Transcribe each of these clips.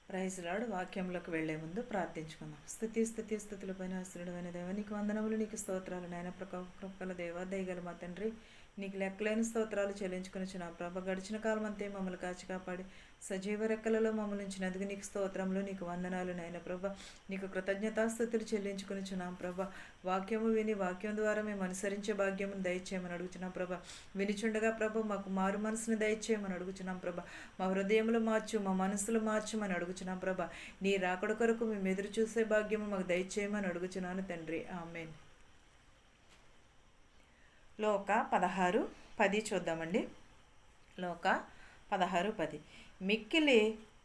Praise lord. వాక్యంలోకి వెళ్లే ముందు ప్రార్థించుకుందాం. స్థుతుల పైన ఆశ్రయుడైన దేవ, నీకు వందనములు, నీకు స్తోత్రాలు నాయన. కృపగల దేవ, దయగల మా తండ్రి, నీకు లెక్కలేని స్తోత్రాలు చెల్లించుకుని నా ప్రభ. గడిచిన కాలం అంతే మమ్మల్ని కాచి కాపాడి సజీవ రెక్కలలో మమ్మల్ని ఉంచినందుకు నీకు స్తోత్రములు, నీకు వందనాలు నాయన ప్రభ. నీకు కృతజ్ఞతాస్థుతులు చెల్లించుకునిచున్నాం ప్రభ. వాక్యము విని వాక్యం ద్వారా మేము అనుసరించే భాగ్యమును దయచేయమని అడుగుతున్నాం ప్రభ. వినిచుండగా ప్రభ మాకు మారు మనసును దయచేయమని అడుగుతున్నాం ప్రభ. మా హృదయములు మార్చు, మా మనసులు మార్చమని అడుగుతున్నాం ప్రభ. నీ రాకడ కొరకు మేము ఎదురు చూసే భాగ్యము మాకు దయచేయమని అడుగుతున్నాను తండ్రి. ఆమేన్. లోక 16:10 చూద్దామండి. లోక 16:10. మిక్కిలి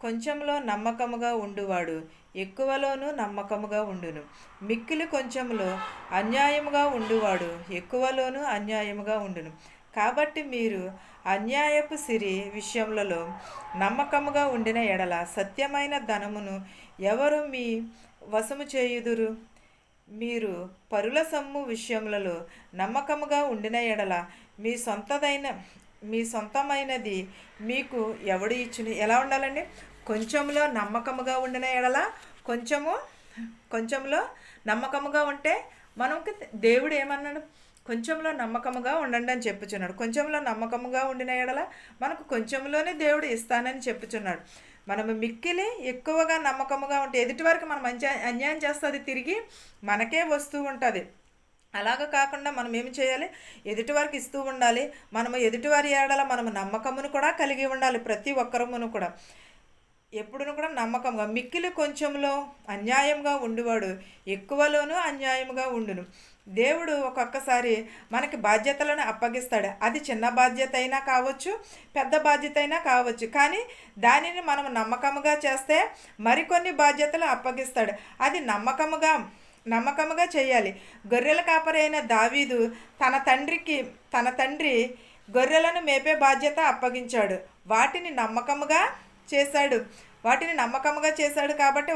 కొంచెంలో నమ్మకముగా ఉండువాడు ఎక్కువలోనూ నమ్మకముగా ఉండును. మిక్కిలి కొంచెంలో అన్యాయముగా ఉండువాడు ఎక్కువలోనూ అన్యాయముగా ఉండును. కాబట్టి మీరు అన్యాయపు సిరి విషయములలో నమ్మకముగా ఉండిన ఎడల సత్యమైన ధనమును ఎవరు మీ వశము చేయుదురు? మీరు పరుల సొమ్ము విషయములలో నమ్మకముగా ఉండిన ఎడల మీ సొంతమైనది మీకు ఎవడు ఇచ్చును? ఎలా ఉండాలండి? కొంచెంలో నమ్మకముగా ఉండిన ఎడల, కొంచెంలో నమ్మకముగా ఉంటే మనకి దేవుడు ఏమన్నాడు? కొంచెంలో నమ్మకముగా ఉండండి అని చెప్పుచున్నాడు. కొంచెంలో నమ్మకముగా ఉండిన ఎడల మనకు కొంచెంలోనే దేవుడు ఇస్తానని చెప్పుచున్నాడు. మనము మిక్కిలి ఎక్కువగా నమ్మకముగా ఉంటే ఎదుటివారికి మనం అన్యాయం చేస్తుంది, తిరిగి మనకే వస్తూ ఉంటుంది. అలాగ కాకుండా మనం ఏమి చేయాలి? ఎదుటివారికి ఇస్తూ ఉండాలి. మనము ఎదుటివారి ఏడల మనము నమ్మకమును కూడా కలిగి ఉండాలి. ప్రతి ఒక్కరమును కూడా ఎప్పుడును కూడా నమ్మకంగా. మిక్కిలి కొంచెంలో అన్యాయంగా ఉండువాడు ఎక్కువలోనూ అన్యాయంగా ఉండును. దేవుడు ఒక్కొక్కసారి మనకి బాధ్యతలను అప్పగిస్తాడు. అది చిన్న బాధ్యత అయినా కావచ్చు, పెద్ద బాధ్యత అయినా కావచ్చు. కానీ దానిని మనం నమ్మకముగా చేస్తే మరికొన్ని బాధ్యతలు అప్పగిస్తాడు. అది నమ్మకముగా చేయాలి. గొర్రెల కాపరి అయిన దావీదు తన తండ్రి గొర్రెలను మేపే బాధ్యత అప్పగించాడు. వాటిని నమ్మకముగా చేశాడు కాబట్టి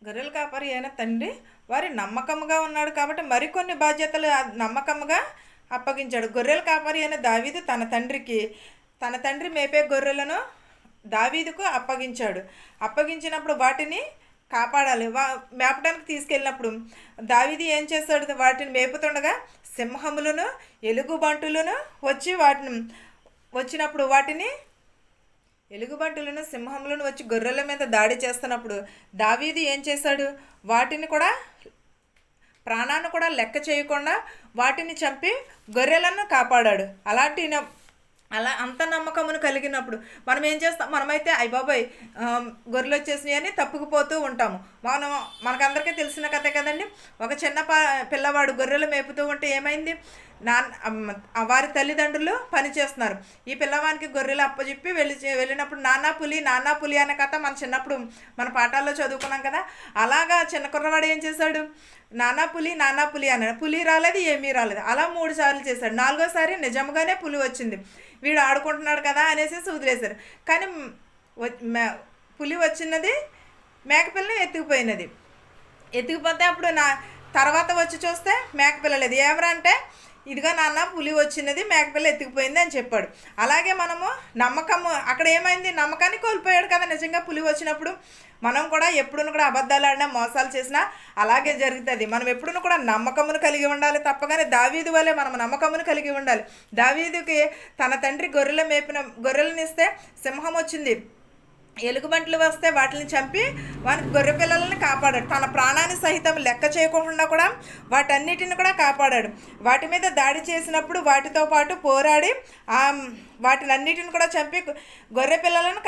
గొర్రెల కాపరి అయిన తండ్రి వారి నమ్మకముగా ఉన్నాడు కాబట్టి మరికొన్ని బాధ్యతలు నమ్మకముగా అప్పగించాడు. గొర్రెల కాపరి అయిన దావీదు తన తండ్రి మేపే గొర్రెలను దావీదుకు అప్పగించినప్పుడు వాటిని కాపాడాలి. మేపడానికి తీసుకెళ్ళినప్పుడు దావీదు ఏం చేస్తాడు? వాటిని మేపుతుండగా సింహములను ఎలుగుబంటులను సింహములను వచ్చి గొర్రెల మీద దాడి చేస్తున్నప్పుడు దావీదు ఏం చేశాడు? వాటిని కూడా, ప్రాణాన్ని కూడా లెక్క చేయకుండా వాటిని చంపి గొర్రెలను కాపాడాడు. అలా అంత నమ్మకమును కలిగినప్పుడు మనం ఏం చేస్తాం? మనమైతే అయ్యబాబాయ్ గొర్రెలు వచ్చేసినాయి అని తప్పుకుపోతూ ఉంటాము. మనకందరికీ తెలిసిన కథే కదండి. ఒక చిన్న పిల్లవాడు గొర్రెలు మేపుతూ ఉంటే ఏమైంది? వారి తల్లిదండ్రులు పనిచేస్తున్నారు. ఈ పిల్లవానికి గొర్రెలు అప్పచెప్పి వెళ్ళినప్పుడు నానా పులి అనే కథ మన చిన్నప్పుడు మన పాఠాల్లో చదువుకున్నాం కదా. అలాగా చిన్న కుర్రవాడు ఏం చేశాడు? నానా పులి అన్నాడు. పులి రాలేదు, ఏమీ రాలేదు. అలా 3 సార్లు చేశాడు. 4వసారి నిజంగానే పులి వచ్చింది. వీడు ఆడుకుంటున్నాడు కదా అనేసి వదిలేశారు. కానీ పులి వచ్చినది మేకపిల్లని ఎత్తుకుపోతే అప్పుడు తర్వాత వచ్చి చూస్తే మేకపిల్ల లేదు. ఏమరంటే, ఇదిగా నాన్న పులి వచ్చినది, మేకపిల్ల ఎత్తుకుపోయింది అని చెప్పాడు. అలాగే మనము అక్కడ ఏమైంది? నమ్మకాన్ని కోల్పోయాడు కదా. నిజంగా పులి వచ్చినప్పుడు మనం కూడా ఎప్పుడూ కూడా అబద్ధాలు ఆడినా, మోసాలు చేసినా అలాగే జరుగుతుంది. మనం ఎప్పుడూ కూడా నమ్మకమును కలిగి ఉండాలి. తప్పగానే దావీదు వలె మనం నమ్మకమును కలిగి ఉండాలి. దావీదుకి తన తండ్రి గొర్రెలను ఇస్తే సింహం వచ్చింది, ఎలుగుబంట్లు వస్తే వాటిని చంపి వానికి గొర్రె పిల్లలని కాపాడాడు. తన ప్రాణాన్ని సహితం లెక్క చేయకుండా కూడా వాటన్నిటిని కూడా కాపాడాడు. వాటి మీద దాడి చేసినప్పుడు వాటితో పాటు పోరాడి వాటినన్నిటిని కూడా చంపి గొర్రె పిల్లలను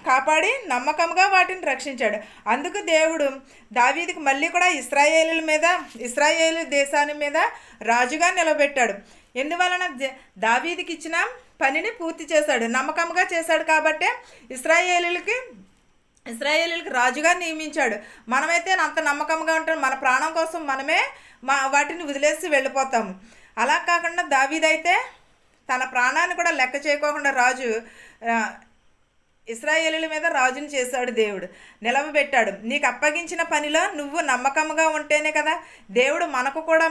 కాపాడి నమ్మకంగా వాటిని రక్షించాడు. అందుకు దేవుడు దావీదుకు మళ్ళీ కూడా ఇశ్రాయేలు దేశాన్ని మీద రాజుగా నిలబెట్టాడు. ఎందువలన దావీదుకి ఇచ్చిన పనిని పూర్తి చేశాడు, నమ్మకంగా చేశాడు. కాబట్టి ఇశ్రాయేలులకి రాజుగా నియమించాడు. మనమైతే అంత నమ్మకంగా ఉంటాం, మన ప్రాణం కోసం మనమే వాటిని వదిలేసి వెళ్ళిపోతాము. అలా కాకుండా దావీదైతే తన ప్రాణాన్ని కూడా లెక్క చేయకోకుండా ఇశ్రాయేలుల మీద రాజుని చేశాడు. దేవుడు నిలవబెట్టాడు. నీకు అప్పగించిన పనిలో నువ్వు నమ్మకంగా ఉంటేనే కదా దేవుడు మనకు కూడా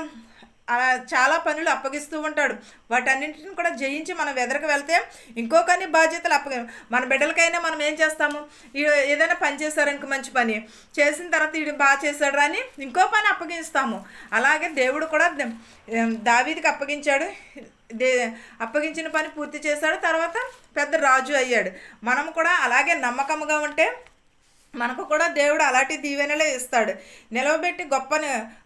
చాలా పనులు అప్పగిస్తూ ఉంటాడు. వాటన్నింటిని కూడా జయించి మనం ఎదరికి వెళ్తే ఇంకొకని బాధ్యతలు మన బిడ్డలకైనా మనం ఏం చేస్తాము, ఏదైనా పని చేశారనుకో, మంచి పని చేసిన తర్వాత వీడు బాగా చేశాడు అని ఇంకో పని అప్పగిస్తాము. అలాగే దేవుడు కూడా దావీదుకి అప్పగించాడు. అప్పగించిన పని పూర్తి చేశాడు. తర్వాత పెద్ద రాజు అయ్యాడు. మనం కూడా అలాగే నమ్మకంగా ఉంటే మనకు కూడా దేవుడు అలాంటి దీవెనలే ఇస్తాడు. నిలవబెట్టి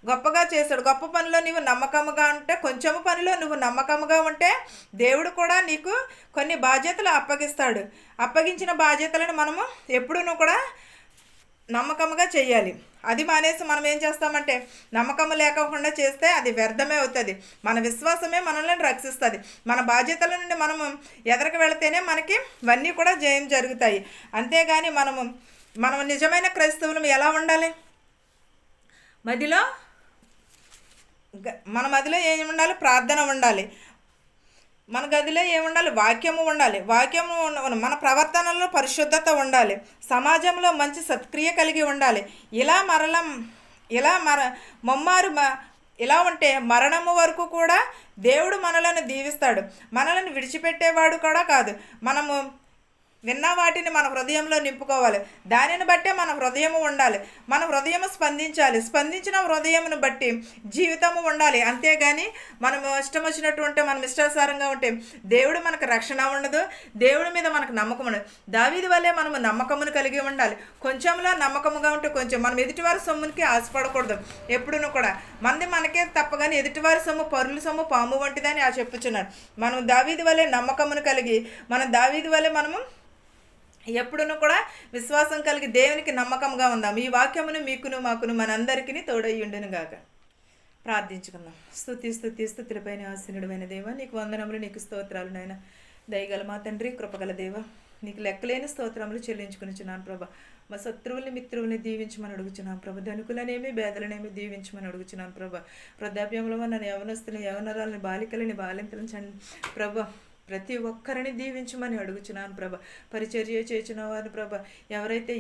గొప్పగా చేస్తాడు. గొప్ప పనిలో నీవు నమ్మకముగా ఉంటే, కొంచెము పనిలో నువ్వు నమ్మకముగా ఉంటే దేవుడు కూడా నీకు కొన్ని బాధ్యతలు అప్పగిస్తాడు. అప్పగించిన బాధ్యతలను మనము ఎప్పుడూ కూడా నమ్మకముగా చేయాలి. అది మానేసి మనం ఏం చేస్తామంటే నమ్మకం లేకుండా చేస్తే అది వ్యర్థమే అవుతుంది. మన విశ్వాసమే మనల్ని రక్షిస్తుంది. మన బాధ్యతల నుండి మనము ఎదరికి వెళితేనే మనకి ఇవన్నీ కూడా జయం జరుగుతాయి. అంతేగాని మనం నిజమైన క్రైస్తవులం ఎలా ఉండాలి? మన మదిలో ఏమి ఉండాలి? ప్రార్థన ఉండాలి. మన గదిలో ఏముండాలి? వాక్యము ఉండాలి. వాక్యము మన ప్రవర్తనలో పరిశుద్ధత ఉండాలి. సమాజంలో మంచి సత్క్రియ కలిగి ఉండాలి. ఇలా ఉంటే మరణము వరకు కూడా దేవుడు మనలను దీవిస్తాడు. మనల్ని విడిచిపెట్టేవాడు కూడా కాదు. మనము విన్న వాటిని మన హృదయంలో నింపుకోవాలి. దానిని బట్టే మన హృదయము ఉండాలి. మన హృదయము స్పందించాలి. స్పందించిన హృదయమును బట్టి జీవితము ఉండాలి. అంతేగాని మనము ఇష్టం వచ్చినట్టు ఉంటే, మనం ఇష్టానుసారంగా ఉంటే దేవుడు మనకు రక్షణ ఉండదు. దేవుడి మీద మనకు నమ్మకం ఉండదు. దావీదు వల్లే మనము నమ్మకమును కలిగి ఉండాలి. కొంచెంలో నమ్మకముగా ఉంటే కొంచెం మనం ఎదుటివారి సొమ్మునికి ఆశపడకూడదు. ఎప్పుడూ కూడా మనకే తప్పగాని ఎదుటివారి సొమ్ము పరుల సొమ్ము పాము వంటిదని చెప్పుచున్నాడు. మనం దావీదు వల్లే నమ్మకమును కలిగి, దావీదు వల్లే మనము ఎప్పుడూ కూడా విశ్వాసం కలిగి దేవునికి నమ్మకంగా ఉందాం. ఈ వాక్యమును మీకును మాకును మనందరికీ తోడయ్యుండును గాక. ప్రార్థించుకుందాం. స్తుతులపైన ఆసీనుడైన దేవ, నీకు వందనములు, నీకు స్తోత్రాలు నాయన. దయగల మా తండ్రి, కృపగల దేవ, నీకు లెక్కలేని స్తోత్రములు చెల్లించుకునిచున్నాను ప్రభా. మా శత్రువుల్ని మిత్రువుల్ని దీవించమని అడుగుచున్నాను ప్రభా. ధనుకులనేమి పేదలనేమి దీవించమని అడుగుచున్నాను ప్రభా. వృద్ధాప్యంలో నన్ను యవనస్తుని యవనరాలని బాలికలని బాలింతలను ప్రభా ప్రతి ఒక్కరిని దీవించమని అడుగుచున్నాను ప్రభా. పరిచర్య చేసిన వారిని ప్రభా, ఎవరైతే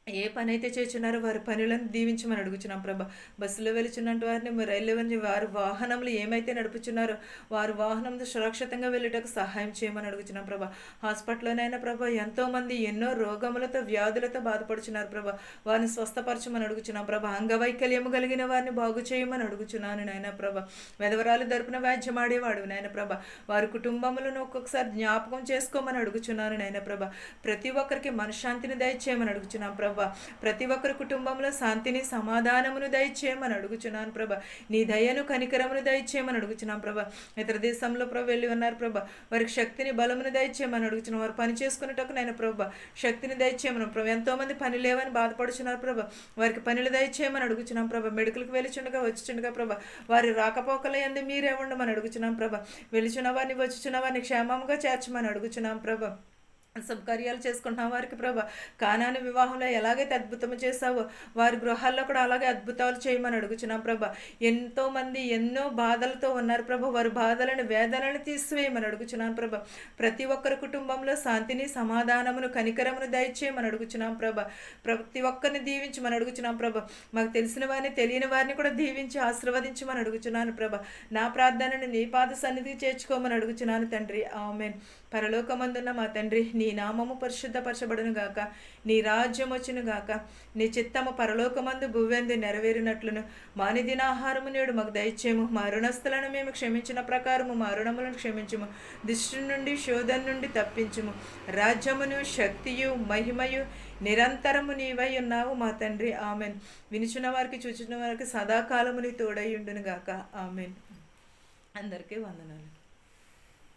ఏ పని అయితే చేస్తున్నారో వారి పనులను దీవించమని అడుగుచున్నాం ప్రభా. బస్సులో వెళుచున్నట్టు వారిని, రైల్లో వెళ్ళి వారి వాహనములు ఏమైతే నడుపుచున్నారో వారి వాహనంతో సురక్షితంగా వెళ్ళేటకు సహాయం చేయమని అడుగుచున్నాం ప్రభా. హాస్పిటల్లోనైనా ప్రభా ఎంతోమంది ఎన్నో రోగములతో వ్యాధులతో బాధపడుచున్నారు ప్రభా. వారిని స్వస్థపరచమని అడుగుచున్నాం ప్రభా. అంగవైకల్యము కలిగిన వారిని బాగు చేయమని అడుగుచున్నాను నాయన ప్రభా. వెధవరాలు తరపున వ్యాజ్యమాడేవాడు నాయన ప్రభా. వారి కుటుంబములను ఒక్కొక్కసారి జ్ఞాపకం చేసుకోమని అడుగుచున్నాను నాయన ప్రభా. ప్రతి ఒక్కరికి మనశ్శాంతిని దయచేయమని అడుగుచున్నాం ప్రభా. ప్రతి ఒక్కరి కుటుంబంలో శాంతిని సమాధానమును దయచేయమని అడుగుచున్నాను ప్రభా. నీ దయను కనికరమును దయచేయమని అడుగుచున్నాను ప్రభా. ఇతర దేశంలో ప్రభా వెళ్ళి ఉన్నారు ప్రభా. వారికి శక్తిని బలమును దయచేయమని అడుగుచున్నాం. వారు పని చేసుకునేటకు నేను ప్రభా శక్తిని దయచేయమని ప్రభా. ఎంతోమంది పని లేవని బాధపడుచున్నారు ప్రభా. వారికి పనులు దయచేయమని అడుగుచున్నాం ప్రభా. మెడికల్కి వెళ్ళిచుండగా వచ్చిచుండగా ప్రభా వారి రాకపోకల యందు మీరే ఉండమని అడుగుచున్నాం ప్రభా. వెళుచున్న వారిని వచ్చుచున్న వారిని క్షేమంగా చేర్చమని అడుగుచున్నాం ప్రభా. శుభకార్యాలు చేసుకుంటున్న వారికి ప్రభా కానాను వివాహంలో ఎలాగైతే అద్భుతం చేసావో వారి గృహాల్లో కూడా అలాగే అద్భుతాలు చేయమని అడుగుచున్నాం ప్రభా. ఎంతోమంది ఎన్నో బాధలతో ఉన్నారు ప్రభా. వారి బాధలను వేదనను తీసివేయమని అడుగుచున్నాను ప్రభా. ప్రతి ఒక్కరి కుటుంబంలో శాంతిని సమాధానమును కనికరమును దయచేయమని అడుగుచున్నాం ప్రభా. ప్రతి ఒక్కరిని దీవించమని అడుగుచున్నాం ప్రభా. మాకు తెలిసిన వారిని తెలియని వారిని కూడా దీవించి ఆశీర్వదించమని అడుగుచున్నాను ప్రభా. నా ప్రార్థనను నీ పాద సన్నిధికి చేర్చుకోమని అడుగుచున్నాను తండ్రి. ఆమేన్. పరలోకమందున్న మా తండ్రి, నీ నామము పరిశుద్ధపరచబడును గాక. నీ రాజ్యం వచ్చును గాక. నీ చిత్తము పరలోకమందు భూవెందు నెరవేరినట్లును మా అనుదిన ఆహారము నేడు మాకు దయచేయము. మా రుణస్థులను మేము క్షమించిన ప్రకారము మా రుణములను క్షమించుము. దుష్టు నుండి శోధన నుండి తప్పించుము. రాజ్యమును శక్తియు మహిమయు నిరంతరము నీవై ఉన్నావు మా తండ్రి. ఆమెన్. వినుచున్న వారికి చూచిన వారికి సదాకాలము నీ తోడై ఉండును గాక. ఆమెన్. అందరికీ వందనాలు.